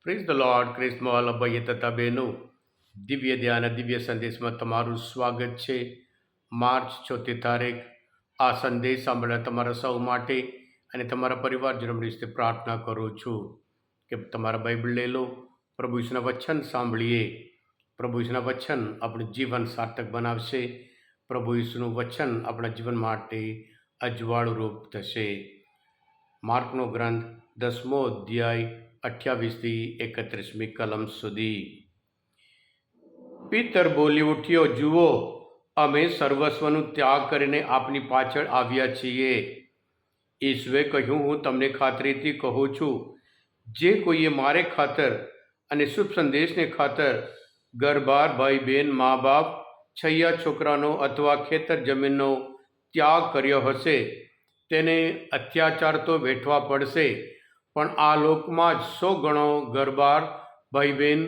Praise the lord. ક્રિસ્મોલ ભાઈ તથા બહેનો, દિવ્ય ધ્યાન દિવ્ય સંદેશમાં તમારું સ્વાગત છે. માર્ચ 34 તારીખ. આ સંદેશ સાંભળવા તમારા સૌ માટે અને તમારા પરિવારજનો વિશે પ્રાર્થના કરું છું કે તમારા બાઇબલ લઈ લો, પ્રભુ ઈસુના વચન સાંભળીએ. પ્રભુ ઈસુના વચન આપણું જીવન સાર્થક બનાવશે. પ્રભુ ઈસુનું વચન આપણા જીવન માટે અજવાળું રૂપ થશે. માર્કનો ગ્રંથ 10મો અધ્યાય 28થી 31મી કલમ સુધી. પિતર બોલી ઉઠ્યો, જુઓ, અમે સર્વસ્વનું ત્યાગ કરીને આપની પાછળ આવ્યા છીએ. ઈસુએ કહ્યું, હું તમને ખાતરીથી કહું છું, જે કોઈએ મારે ખાતર અને શુભ સંદેશને ખાતર ઘર-બાર, ભાઈ બહેન, મા બાપ, છૈયા છોકરાનો અથવા ખેતર જમીનનો ત્યાગ કર્યો હશે, તેને અત્યાચાર તો વેઠવા પડશે, પણ આ લોકમાં જ 100 ગણો ઘર-બાર, ભાઈ બહેન,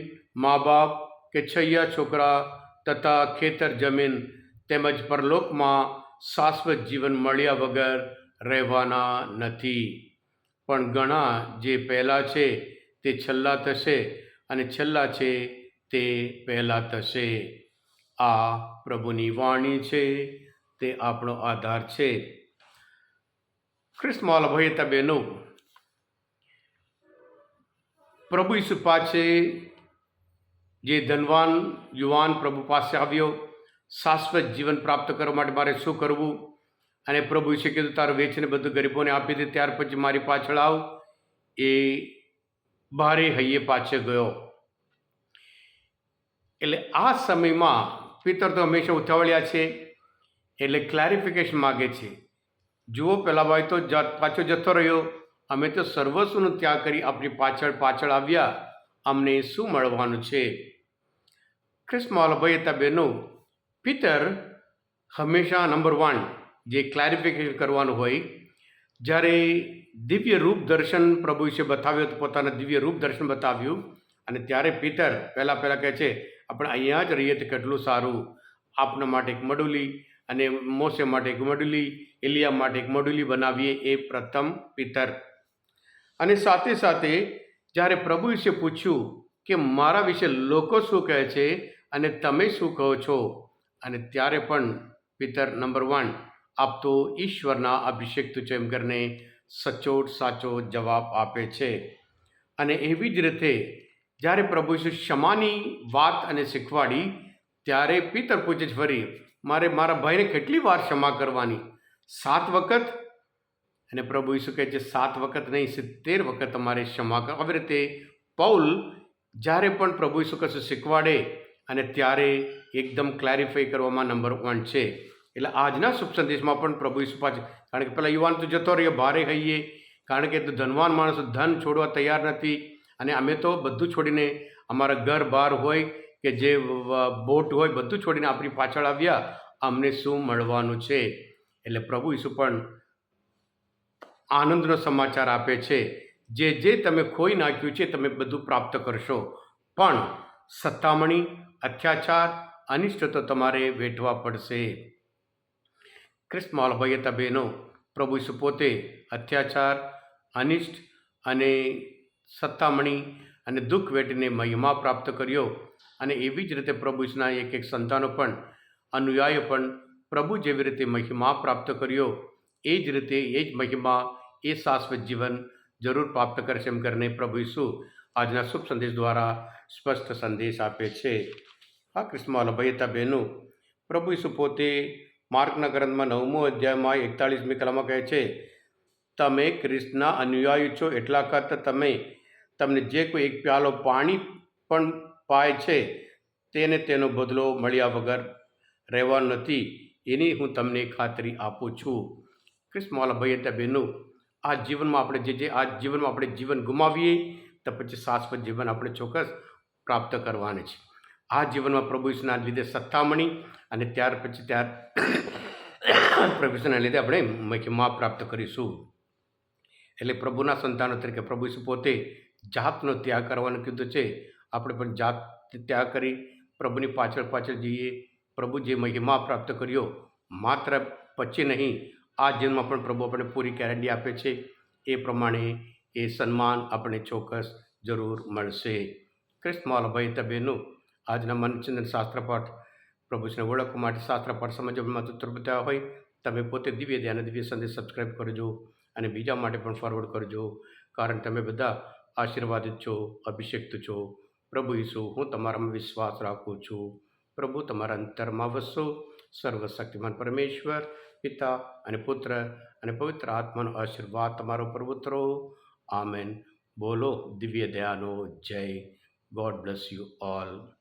મા બાપ કે છૈયા છોકરા તથા ખેતર જમીન તેમજ પરલોકમાં શાશ્વત જીવન મળ્યા વગર રહેવાના નથી. પણ ઘણા જે પહેલાં છે તે છેલ્લા થશે અને છેલ્લા છે તે પહેલાં થશે. આ પ્રભુની વાણી છે, તે આપણો આધાર છે. ખ્રિસ્તમાં ભાઈ બહેનો, પ્રભુ ઈસુ પાસે જે ધનવાન યુવાન પ્રભુ પાસે આવ્યો, શાશ્વત જીવન પ્રાપ્ત કરવા માટે મારે શું કરવું? અને પ્રભુ ઈસુએ કીધું, તારું વેચીને બધું ગરીબોને આપી દે, ત્યાર પછી મારી પાછળ આવ. એ ભારે હૈયે પાછો ગયો. એટલે આ સમયમાં પિતર તો હંમેશા ઉતાવળ્યા છે, એટલે ક્લેરિફિકેશન માગે છે. જુઓ, પહેલાં ભાઈ તો પાછો જતો રહ્યો, અમે તો સર્વસ્વનો ત્યાગ કરી આપણી પાછળ આવ્યા, અમને શું મળવાનું છે? ખ્રિસ્તમાં ભાઈ બહેનો, પિતર હંમેશા નંબર 1 જે ક્લેરિફિકેશન કરવાનું હોય, જ્યારે દિવ્ય રૂપ દર્શન પ્રભુ વિશે બતાવ્યું, પોતાના દિવ્ય રૂપ દર્શન બતાવ્યું, અને ત્યારે પિતર પહેલાં કહે છે, આપણે અહીંયા જ રહીએ તો કેટલું સારું. આપના માટે એક મડુલી અને મોસે માટે એક મડુલી, એલિયા માટે એક મડુલી બનાવીએ. એ પ્રથમ પિતર. અને સાથે સાથે જ્યારે પ્રભુ વિશે પૂછ્યું કે મારા વિશે લોકો શું કહે છે અને તમે શું કહો છો, અને ત્યારે પણ પિતર નંબર 1 આપતો ઈશ્વરના અભિષેક્ત છે એમ કરીને સચોટ સાચો જવાબ આપે છે. અને એવી જ રીતે જ્યારે પ્રભુ ઈસુ ક્ષમાની વાત અને શીખવાડી, ત્યારે પિતર પૂછે છે ફરી, મારે મારા ભાઈને કેટલી વાર ક્ષમા કરવાની? 7 વખત? અને પ્રભુ ઈસુ કહે છે 7 વખત નહીં, 70 વખત તમારે ક્ષમા કરો. આવી રીતે પૌલ જ્યારે પણ પ્રભુ ઈસુ કશું શીખવાડે અને ત્યારે એકદમ ક્લેરિફાઈ કરવામાં નંબર 1 છે. એટલે આજના શુભ સંદેશમાં પણ પ્રભુ ઈસુ પાસે, કારણ કે પેલા યુવાન તો જતો રહ્યો ભારે હૈયે, કારણ કે ધનવાન માણસો ધન છોડવા તૈયાર નથી, અને અમે તો બધું છોડીને, અમારા ઘર બહાર હોય કે જે બોટ હોય બધું છોડીને આપણી પાછળ આવ્યા, અમને શું મળવાનું છે? એટલે પ્રભુ ઈસુ પણ આનંદનો સમાચાર આપે છે, જે તમે ખોઈ નાખ્યું છે તમે બધું પ્રાપ્ત કરશો, પણ સતામણી, અત્યાચાર, અનિષ્ટ તો તમારે વેઠવા પડશે. ખ્રિસ્તમાં ભાઈ બહેનો, પ્રભુ ઈસુ પોતે અત્યાચાર, અનિષ્ટ અને સતામણી અને દુઃખ વેઠીને મહિમા પ્રાપ્ત કર્યો. અને એવી જ રીતે પ્રભુ ઈસુના એક સંતાનો પણ, અનુયાયીઓ પણ પ્રભુ જેવી રીતે મહિમા પ્રાપ્ત કર્યો, એ જ રીતે એ જ મહિમા, એ શાશ્વત જીવન જરૂર પ્રાપ્ત કરશે એમ કરીને પ્રભુ ઈસુ આજના શુભ સંદેશ દ્વારા સ્પષ્ટ સંદેશ આપે છે. આ ખ્રિસ્તમાં ભાઈ બહેનો, પ્રભુ ઈસુ પોતે માર્કના ગ્રંથમાં 9મો અધ્યાયમાં 41મી કલમમાં કહે છે, તમે ખ્રિસ્તના અનુયાયી છો એટલા કરતાં તમને જે કોઈ એક પ્યાલો પાણી પણ પાય છે, તેને તેનો બદલો મળ્યા વગર રહેવાનો નથી, એની હું તમને ખાતરી આપું છું. ખ્રિસ્તમાં ભાઈ બહેનો, આ જીવનમાં આપણે જીવન ગુમાવીએ તો પછી શાશ્વત જીવન આપણે ચોક્કસ પ્રાપ્ત કરવાનું છે. આ જીવનમાં પ્રભુ ઈસુના લીધે સત્તામણી, અને ત્યાર પછી પ્રભુ ઈસુના લીધે આપણે મહિમા પ્રાપ્ત કરીશું. એટલે પ્રભુના સંતાનો તરીકે પ્રભુ ઈસુ પોતે જાતનો ત્યાગ કરવાનું કીધું છે. આપણે પણ જાત ત્યાગ કરી પ્રભુની પાછળ જઈએ. પ્રભુ જે મહિમા પ્રાપ્ત કર્યો, માત્ર પછી નહીં, આ જીવનમાં પણ પ્રભુ આપણને પૂરી ગેરંટી આપે છે. એ પ્રમાણે એ સન્માન આપણે ચોક્કસ જરૂર મળશે. ક્રિસ્તમાલ ભાઈ તબેનું આજના મનચંદન શાસ્ત્રપાઠ પ્રભુને ઓળખવા માટે શાસ્ત્રપાઠ સમજવામાં તત્પર બતાવ્યા હોય તમે પોતે દિવ્ય ધ્યાન દિવ્ય સંદેશ સબસ્ક્રાઈબ કરજો અને બીજા માટે પણ ફોરવર્ડ કરજો, કારણ તમે બધા આશીર્વાદિત છો, અભિષેક્ત છો. પ્રભુ ઈસુ, હું તમારામાં વિશ્વાસ રાખું છું. પ્રભુ તમારા અંતરમાં વસો. સર્વશક્તિમાન પરમેશ્વર પિતા અને પુત્ર અને પવિત્ર આત્માનો આશીર્વાદ તમારો પર ઉતરો. આમેન. બોલો દિવ્ય દયાનો જય. God bless you all.